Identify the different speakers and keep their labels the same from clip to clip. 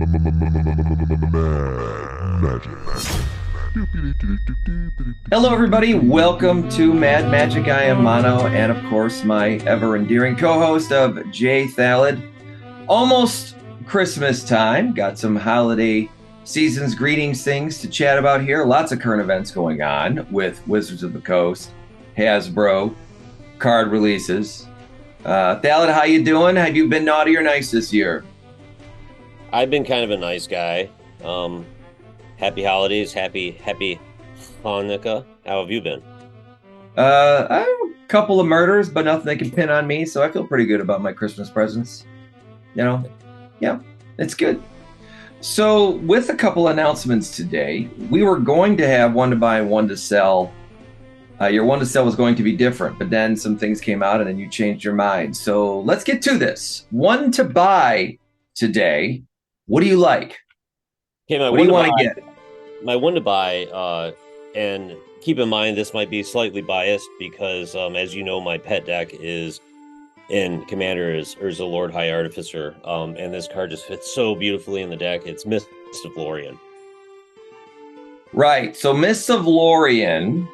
Speaker 1: Magic.
Speaker 2: Hello, everybody. Welcome to Mad Magic. I am Mono, and of course, my ever endearing co-host of Jay Thalid. Almost Christmas time. Got some holiday seasons greetings things to chat about here. Lots of current events going on with Wizards of the Coast, Hasbro, card releases. Thalid, how you doing? Have you been naughty or nice this year?
Speaker 3: I've been kind of a nice guy. Happy holidays, happy Hanukkah. How have you been?
Speaker 2: I have a couple of murders, but nothing they can pin on me, so I feel pretty good about my Christmas presents. Yeah, it's good. So, with a couple announcements today, we were going to have one to buy, one to sell. Your one to sell was going to be different, but then some things came out and then you changed your mind. So, let's get to this. One to buy today. What do you like?
Speaker 3: Okay,
Speaker 2: what do you want to get?
Speaker 3: My one to buy, and keep in mind this might be slightly biased because, as you know, my pet deck is in Commander is Urza Lord High Artificer, and this card just fits so beautifully in the deck. It's Mist of Lorien.
Speaker 2: Right. So Mist of Lorien,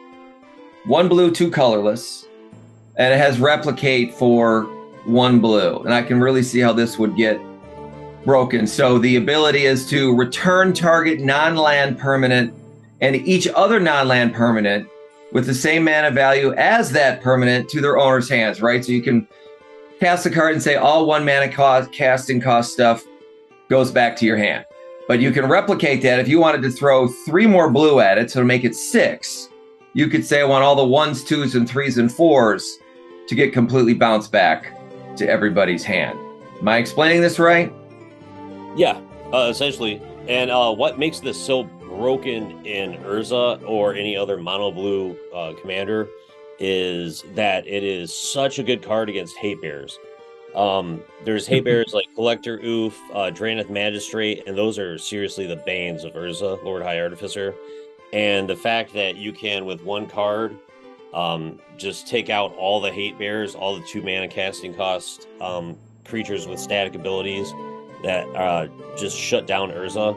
Speaker 2: 1 blue, 2 colorless, and it has replicate for 1 blue, and I can really see how this would get broken. So the ability is to return target non-land permanent and each other non-land permanent with the same mana value as that permanent to their owner's hands, right? So you can cast a card and say all 1 mana casting cost stuff goes back to your hand. But you can replicate that if you wanted to throw 3 more blue at it, so to make it 6. You could say I want all the 1s, 2s, and 3s and 4s to get completely bounced back to everybody's hand. Am I explaining this right?
Speaker 3: Yeah, essentially. And what makes this so broken in Urza or any other mono blue commander is that it is such a good card against hate bears. There's hate bears like Collector Oof, Drannith Magistrate, and those are seriously the banes of Urza, Lord High Artificer. And the fact that you can, with 1 card, just take out all the hate bears, all the 2 mana casting cost creatures with static abilities that just shut down Urza.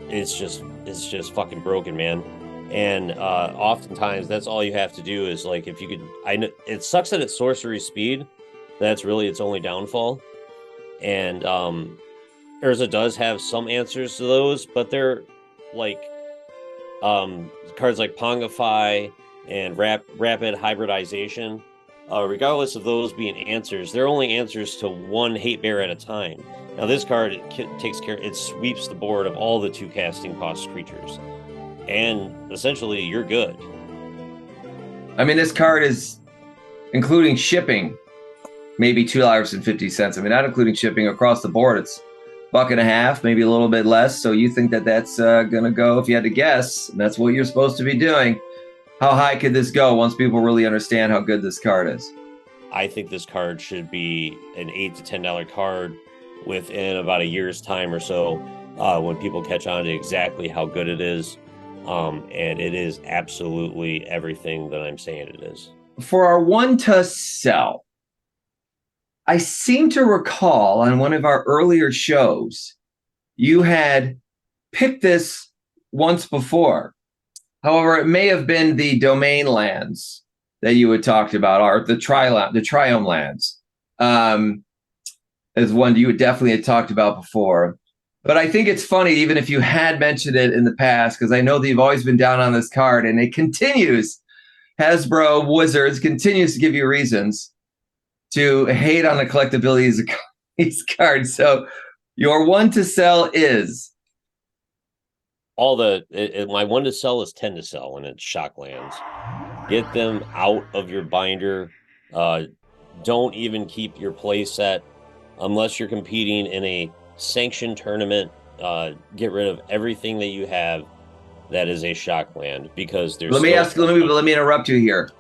Speaker 3: It's just fucking broken, man. And oftentimes that's all you have to do is, like, if you could, I know it sucks that it's sorcery speed. That's really its only downfall. And Urza does have some answers to those, but they're like cards like Pongify and Rapid Hybridization. Regardless of those being answers, they're only answers to 1 hate bear at a time. Now this card it sweeps the board of all the 2 casting cost creatures, and essentially you're good.
Speaker 2: I mean, this card is, including shipping, maybe $2.50. I mean, not including shipping across the board, it's $1.50, maybe a little bit less. So you think that that's gonna go, if you had to guess, and that's what you're supposed to be doing. How high could this go once people really understand how good this card is?
Speaker 3: I think this card should be an $8 to $10 card within about a year's time or so, when people catch on to exactly how good it is. And it is absolutely everything that I'm saying it is.
Speaker 2: For our one to sell, I seem to recall on one of our earlier shows, you had picked this once before. However, it may have been the domain lands that you had talked about, or the Triome lands, as one you definitely had talked about before. But I think it's funny, even if you had mentioned it in the past, because I know that you've always been down on this card, and it continues. Hasbro Wizards continues to give you reasons to hate on the collectability of these cards. So your one to sell is...
Speaker 3: my one to sell is 10 to sell, and it's Shocklands. Get them out of your binder. Don't even keep your play set unless you're competing in a sanctioned tournament. Get rid of everything that you have that is a Shockland, because there's.
Speaker 2: Let me interrupt you here.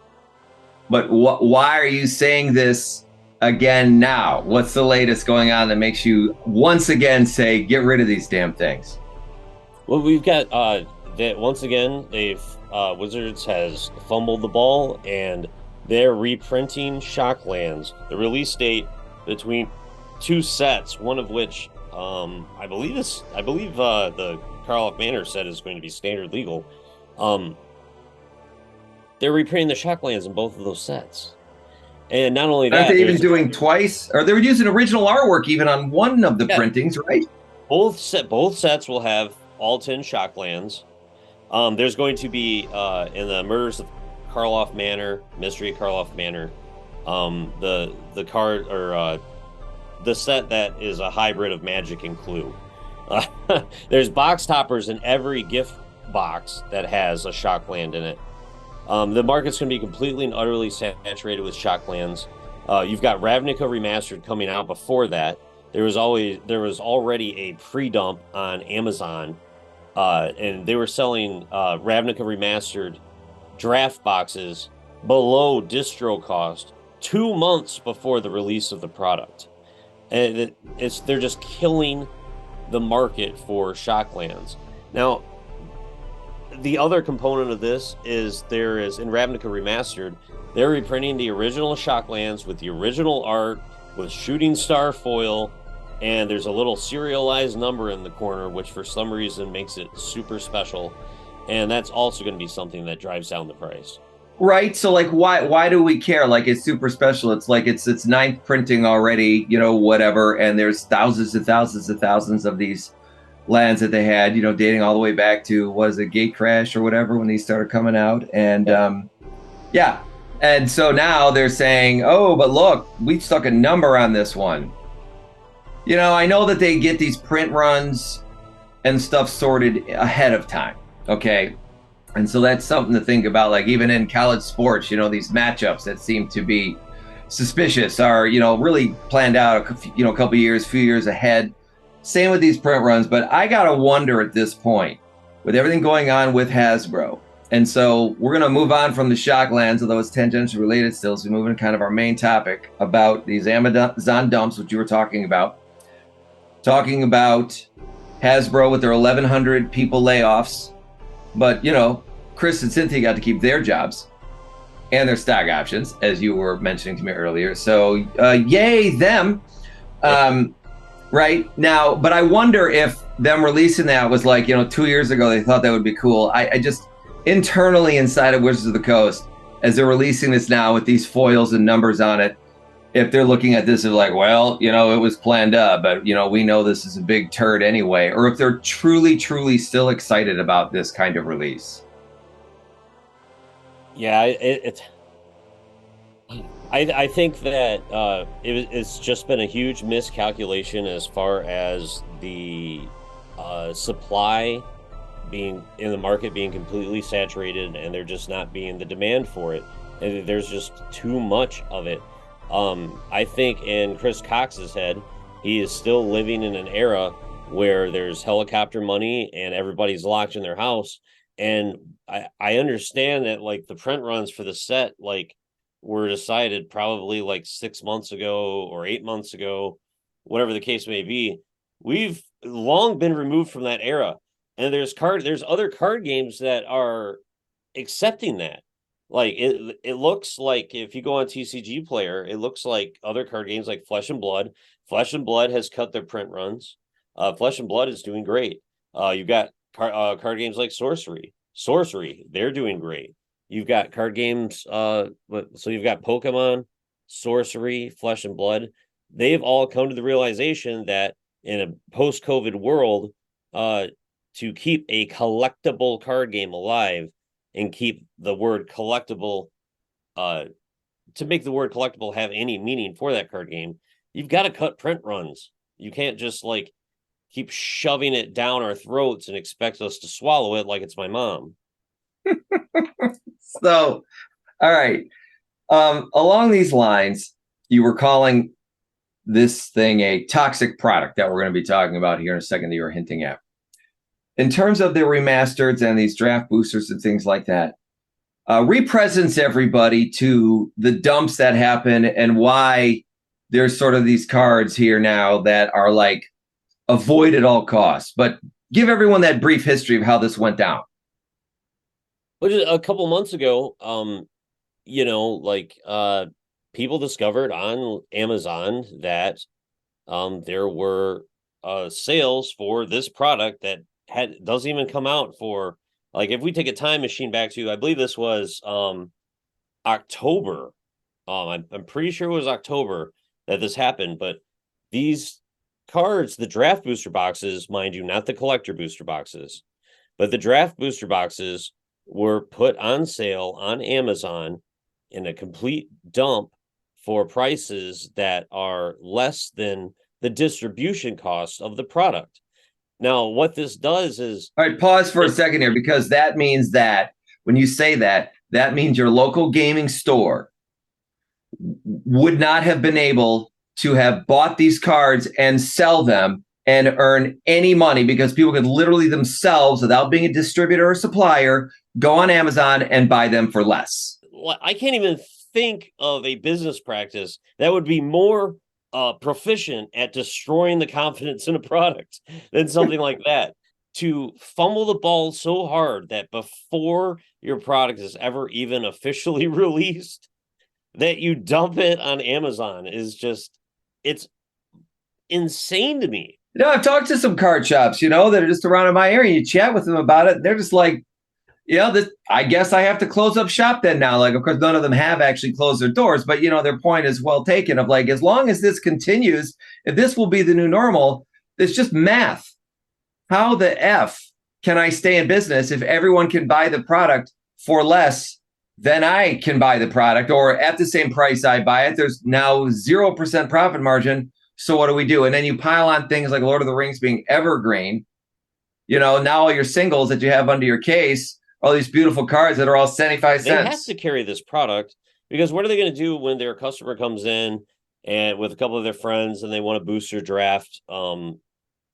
Speaker 2: But why are you saying this again now? What's the latest going on that makes you once again say get rid of these damn things?
Speaker 3: Well, we've got that once again. Wizards has fumbled the ball, and they're reprinting Shocklands. The release date between 2 sets, one of which I believe the Karloff Manor set is going to be standard legal. Um, they're reprinting the Shocklands in both of those sets. And not only
Speaker 2: Aren't
Speaker 3: that,
Speaker 2: they even
Speaker 3: there's
Speaker 2: doing twice? Or they were using original artwork even on one of the printings, right?
Speaker 3: both sets will have all 10 Shocklands. There's going to be in the Murders of Karloff Manor, Mystery Karloff Manor, the card or the set that is a hybrid of Magic and Clue. There's box toppers in every gift box that has a Shockland in it. The market's going to be completely and utterly saturated with Shocklands. You've got Ravnica Remastered coming out before that. There was already a pre-dump on Amazon, and they were selling Ravnica Remastered draft boxes below distro cost 2 months before the release of the product. And they're just killing the market for Shocklands. Now, the other component of this is there is in Ravnica Remastered, they're reprinting the original Shocklands with the original art with shooting star foil, and there's a little serialized number in the corner, which for some reason makes it super special. And that's also going to be something that drives down the price.
Speaker 2: Right. So like why do we care? Like it's super special. It's like it's ninth printing already, you know, whatever. And there's thousands and thousands and thousands of these lands that they had, you know, dating all the way back to was it Gate Crash or whatever when these started coming out. And yeah. And so now they're saying, oh, but look, we stuck a number on this one. You know, I know that they get these print runs and stuff sorted ahead of time. Okay. And so that's something to think about. Like even in college sports, you know, these matchups that seem to be suspicious are, you know, really planned out, you know, a few years ahead. Same with these print runs. But I got to wonder at this point with everything going on with Hasbro. And so we're going to move on from the Shocklands, although it's tangentially related still. So we move into kind of our main topic about these Amazon dumps, which you were talking about. Talking about Hasbro with their 1,100 people layoffs. But, you know, Chris and Cynthia got to keep their jobs and their stock options, as you were mentioning to me earlier. So, yay, them. Right now, but I wonder if them releasing that was like, you know, 2 years ago, they thought that would be cool. I just internally inside of Wizards of the Coast, as they're releasing this now with these foils and numbers on it, if they're looking at this as like, well, you know, it was planned up, but, you know, we know this is a big turd anyway, or if they're truly, truly still excited about this kind of release.
Speaker 3: Yeah, I think that it's just been a huge miscalculation as far as the supply being in the market being completely saturated, and there just not being the demand for it, and there's just too much of it. I think in Chris Cox's head, he is still living in an era where there's helicopter money and everybody's locked in their house. And I understand that like the print runs for the set like were decided probably like 6 months ago or 8 months ago, whatever the case may be. We've long been removed from that era. And there's other card games that are accepting that. Like it looks like if you go on TCG Player, it looks like other card games like Flesh and Blood. Flesh and Blood has cut their print runs. Flesh and Blood is doing great. You've got card games like Sorcery. They're doing great. You've got card games. So you've got Pokemon, Sorcery, Flesh and Blood. They've all come to the realization that in a post-COVID world, to keep a collectible card game alive and keep the word collectible, to make the word collectible have any meaning for that card game, you've got to cut print runs. You can't just like keep shoving it down our throats and expect us to swallow it like it's my mom.
Speaker 2: So, all right. Along these lines, you were calling this thing a toxic product that we're going to be talking about here in a second that you were hinting at. In terms of the remasters and these draft boosters and things like that, represents everybody to the dumps that happen and why there's sort of these cards here now that are like avoid at all costs. But give everyone that brief history of how this went down.
Speaker 3: Which is a couple months ago, you know, like people discovered on Amazon that there were sales for this product that doesn't even come out for, like, if we take a time machine back to, I believe this was October. I'm pretty sure it was October that this happened, but these cards, the draft booster boxes, mind you, not the collector booster boxes, but the draft booster boxes were put on sale on Amazon in a complete dump for prices that are less than the distribution cost of the product. Now, what this does is...
Speaker 2: All right, pause for a second here, because that means that when you say that, that means your local gaming store would not have been able to have bought these cards and sell them and earn any money, because people could literally themselves, without being a distributor or supplier, go on Amazon and buy them for less.
Speaker 3: I can't even think of a business practice that would be more proficient at destroying the confidence in a product than something like that. To fumble the ball so hard that before your product is ever even officially released, that you dump it on Amazon is just, it's insane to me.
Speaker 2: You know, I've talked to some card shops, that are just around in my area. You chat with them about it. They're just like, I guess I have to close up shop then now. Like, of course, none of them have actually closed their doors, but their point is well taken of like, as long as this continues, if this will be the new normal, it's just math. How the F can I stay in business if everyone can buy the product for less than I can buy the product, or at the same price I buy it? There's now 0% profit margin. So what do we do? And then you pile on things like Lord of the Rings being evergreen. Now all your singles that you have under your case, all these beautiful cards that are all 75 cents.
Speaker 3: They have to carry this product, because what are they going to do when their customer comes in and with a couple of their friends and they want a booster draft Ravnica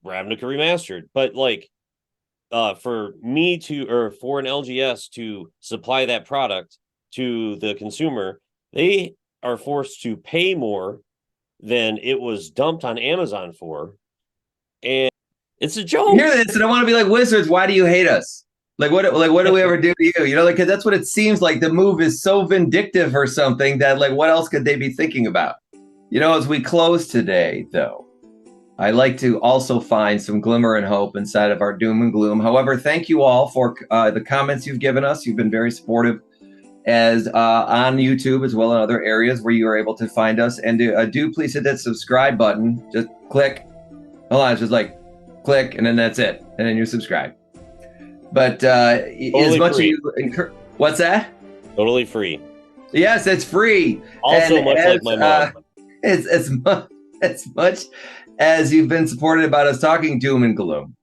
Speaker 3: Remastered? But like for me to, or for an LGS to supply that product to the consumer, they are forced to pay more than it was dumped on Amazon for. And it's a joke.
Speaker 2: You hear this and I want to be like, Wizards, why do you hate us? Like what do we ever do to you? Like, cause that's what it seems like. The move is so vindictive or something that like, what else could they be thinking about? As we close today, though, I like to also find some glimmer and hope inside of our doom and gloom. However, thank you all for the comments you've given us. You've been very supportive as on YouTube as well in other areas where you are able to find us. And do please hit that subscribe button. Just click. Hold on, it's just like click, and then that's it. And then you subscribe. But
Speaker 3: totally
Speaker 2: as much
Speaker 3: free.
Speaker 2: as you, what's that?
Speaker 3: Totally free.
Speaker 2: Yes, it's free.
Speaker 3: Also,
Speaker 2: and
Speaker 3: much like my mom.
Speaker 2: As much as you've been supported about us talking doom and gloom,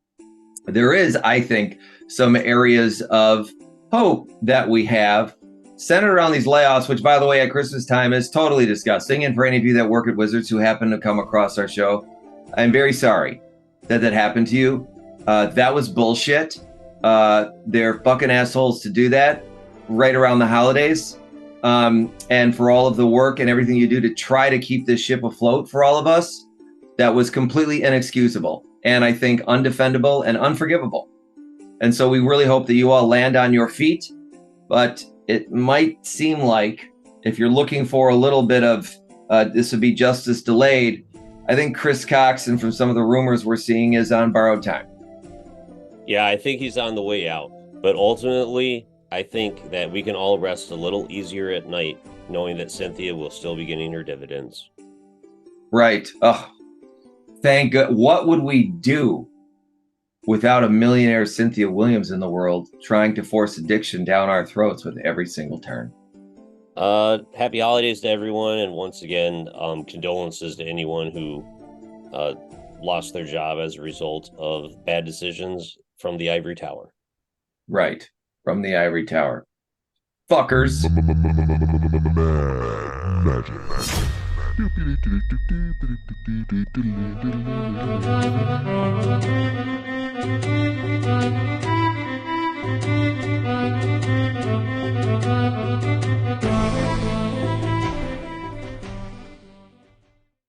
Speaker 2: there is, I think, some areas of hope that we have centered around these layoffs, which, by the way, at Christmas time is totally disgusting. And for any of you that work at Wizards who happen to come across our show, I'm very sorry that happened to you. That was bullshit. They're fucking assholes to do that right around the holidays. And for all of the work and everything you do to try to keep this ship afloat for all of us, that was completely inexcusable. And I think undefendable and unforgivable. And so we really hope that you all land on your feet. But it might seem like if you're looking for a little bit of this would be justice delayed, I think Chris Cox, and from some of the rumors we're seeing, is on borrowed time.
Speaker 3: Yeah, I think he's on the way out. But ultimately, I think that we can all rest a little easier at night knowing that Cynthia will still be getting her dividends.
Speaker 2: Right. Oh, thank God. What would we do without a millionaire Cynthia Williams in the world trying to force addiction down our throats with every single turn?
Speaker 3: Happy holidays to everyone. And once again, condolences to anyone who lost their job as a result of bad decisions from the Ivory Tower.
Speaker 2: Right. From the Ivory Tower. Fuckers.
Speaker 1: Magic.